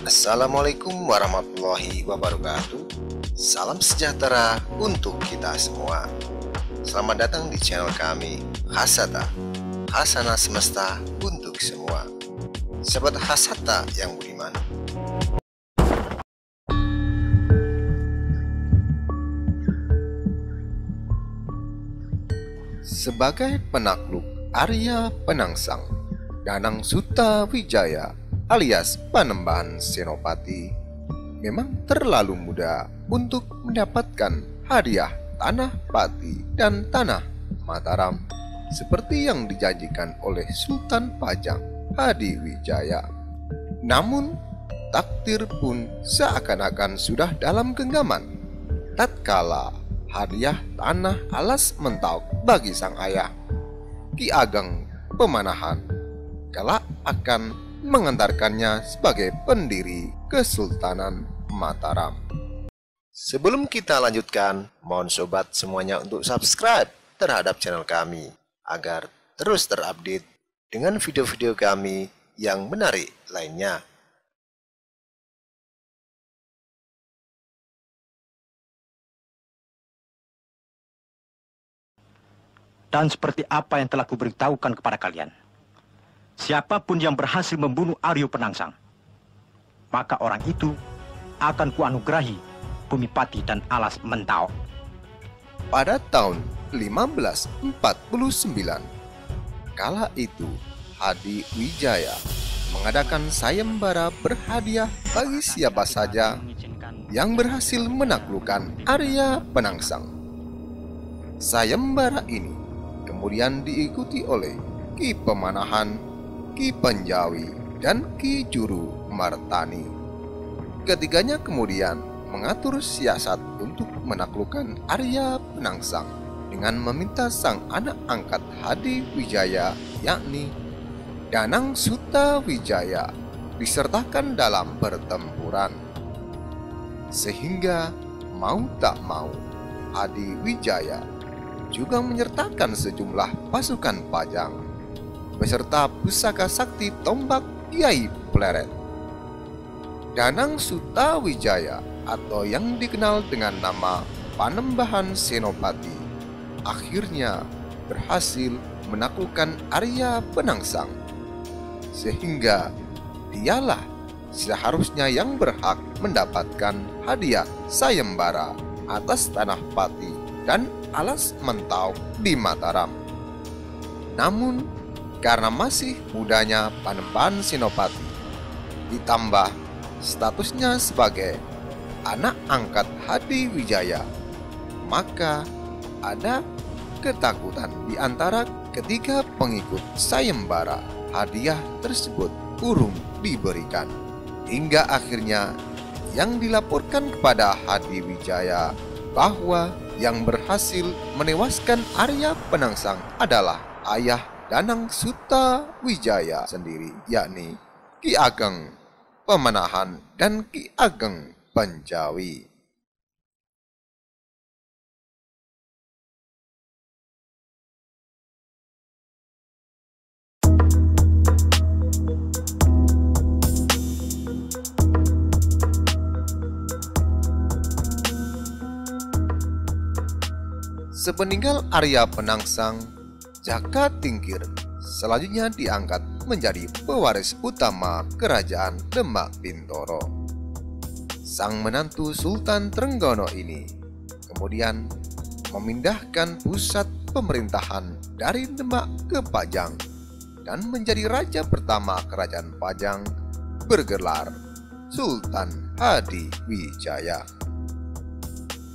Assalamualaikum warahmatullahi wabarakatuh. Salam sejahtera untuk kita semua. Selamat datang di channel kami, Hasata, Hasanah Semesta untuk semua. Sahabat Hasata yang budiman, sebagai penakluk Arya Penangsang, Danang Sutawijaya alias Panembahan Senopati memang terlalu muda untuk mendapatkan hadiah tanah Pati dan tanah Mataram seperti yang dijanjikan oleh Sultan Pajang Hadiwijaya. Namun takdir pun seakan-akan sudah dalam genggaman tatkala hadiah tanah alas Mentauk bagi sang ayah Ki Ageng Pemanahan kelak akan mengantarkannya sebagai pendiri Kesultanan Mataram. Sebelum kita lanjutkan, mohon sobat semuanya untuk subscribe terhadap channel kami agar terus terupdate dengan video-video kami yang menarik lainnya. Dan seperti apa yang telah kuberitahukan kepada kalian, siapapun yang berhasil membunuh Arya Penangsang, maka orang itu akan kuanugerahi bumi Pati dan alas Mentauk. Pada tahun 1549, kala itu Hadiwijaya mengadakan sayembara berhadiah bagi siapa saja yang berhasil menaklukkan Arya Penangsang. Sayembara ini kemudian diikuti oleh Ki Pemanahan, Ki Penjawi, dan Ki Juru Martani. Ketiganya kemudian mengatur siasat untuk menaklukkan Arya Penangsang dengan meminta sang anak angkat Hadiwijaya, yakni Danang Sutawijaya, disertakan dalam pertempuran. Sehingga mau tak mau Hadiwijaya juga menyertakan sejumlah pasukan Pajang beserta pusaka sakti tombak Kiai Pleret. Danang Sutawijaya atau yang dikenal dengan nama Panembahan Senopati akhirnya berhasil menaklukkan Arya Penangsang, sehingga dialah seharusnya yang berhak mendapatkan hadiah sayembara atas tanah Pati dan alas Mentauk di Mataram. Namun karena masih mudanya Panembahan Senopati, ditambah statusnya sebagai anak angkat Hadiwijaya, maka ada ketakutan di antara ketiga pengikut sayembara. Hadiah tersebut urung diberikan, hingga akhirnya yang dilaporkan kepada Hadiwijaya bahwa yang berhasil menewaskan Arya Penangsang adalah ayah Danang Sutawijaya sendiri, yakni Ki Ageng Pemanahan dan Ki Ageng Penjawi. Sepeninggal Arya Penangsang, Jaka Tingkir selanjutnya diangkat menjadi pewaris utama kerajaan Demak Bintoro. Sang menantu Sultan Trenggono ini kemudian memindahkan pusat pemerintahan dari Demak ke Pajang dan menjadi raja pertama kerajaan Pajang bergelar Sultan Hadiwijaya.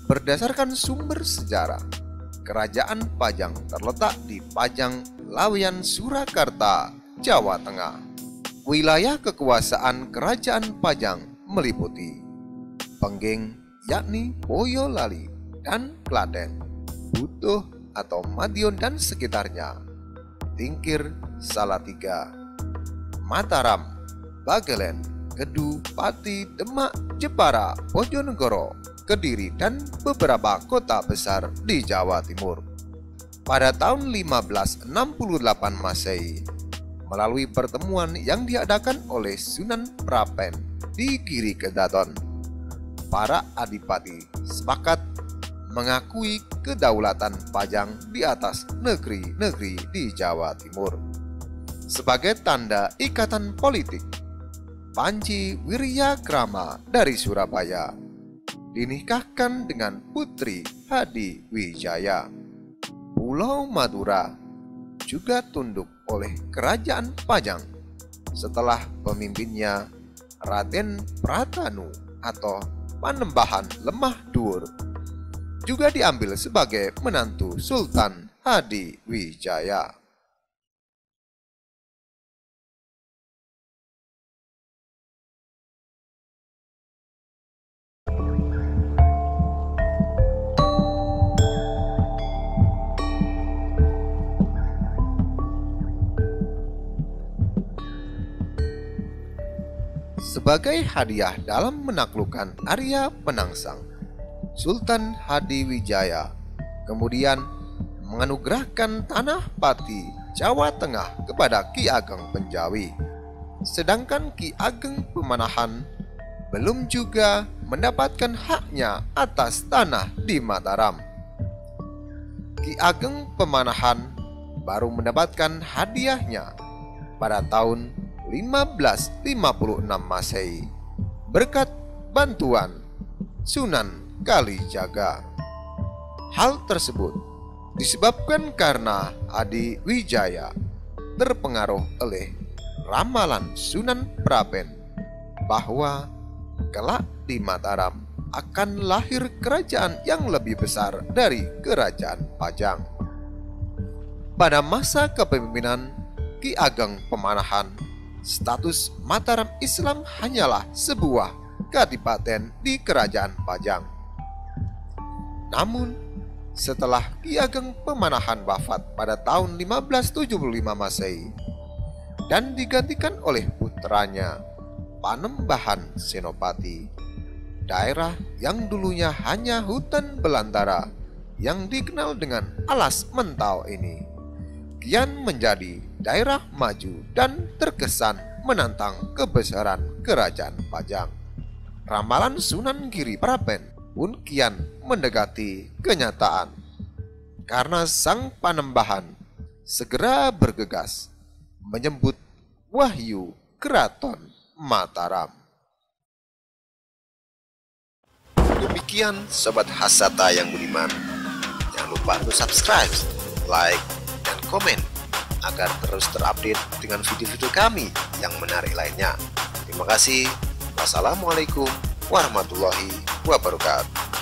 Berdasarkan sumber sejarah, kerajaan Pajang terletak di Pajang, Laweyan, Surakarta, Jawa Tengah. Wilayah kekuasaan kerajaan Pajang meliputi Pengging, yakni Boyolali dan Klaten, Butuh atau Madiun dan sekitarnya, Tingkir, Salatiga, Mataram, Bagelen, Kedu, Pati, Demak, Jepara, Bojonegoro, Kediri, dan beberapa kota besar di Jawa Timur. Pada tahun 1568 Masehi, melalui pertemuan yang diadakan oleh Sunan Prapen di Giri Kedaton. Para adipati sepakat mengakui kedaulatan Pajang di atas negeri-negeri di Jawa Timur. Sebagai tanda ikatan politik, Panji Wiryakrama dari Surabaya dinikahkan dengan Putri Hadi Wijaya. Pulau Madura juga tunduk oleh Kerajaan Pajang setelah pemimpinnya Raden Pratanu atau Panembahan Lemah Dhuwur juga diambil sebagai menantu Sultan Hadi Wijaya. Sebagai hadiah dalam menaklukkan Arya Penangsang, Sultan Hadi Wijaya kemudian menganugerahkan tanah Pati Jawa Tengah kepada Ki Ageng Penjawi. Sedangkan Ki Ageng Pemanahan belum juga mendapatkan haknya atas tanah di Mataram. Ki Ageng Pemanahan baru mendapatkan hadiahnya pada tahun 1556 Masehi berkat bantuan Sunan Kalijaga. Hal tersebut disebabkan karena Hadi Wijaya terpengaruh oleh ramalan Sunan Prapen bahwa kelak di Mataram akan lahir kerajaan yang lebih besar dari Kerajaan Pajang. Pada masa kepemimpinan Ki Ageng Pemanahan, status Mataram Islam hanyalah sebuah kadipaten di Kerajaan Pajang. Namun, setelah Ki Ageng Pemanahan wafat pada tahun 1575 Masehi dan digantikan oleh putranya Panembahan Senopati, daerah yang dulunya hanya hutan belantara yang dikenal dengan Alas Mentau ini kian menjadi daerah maju dan terkesan menantang kebesaran Kerajaan Pajang. Ramalan Sunan Giri Prapen pun kian mendekati kenyataan karena sang Panembahan segera bergegas menyebut wahyu Keraton Mataram. Demikian Sobat Hasata yang budiman. Jangan lupa untuk subscribe, like, dan komen agar terus terupdate dengan video-video kami yang menarik lainnya. Terima kasih. Wassalamualaikum warahmatullahi wabarakatuh.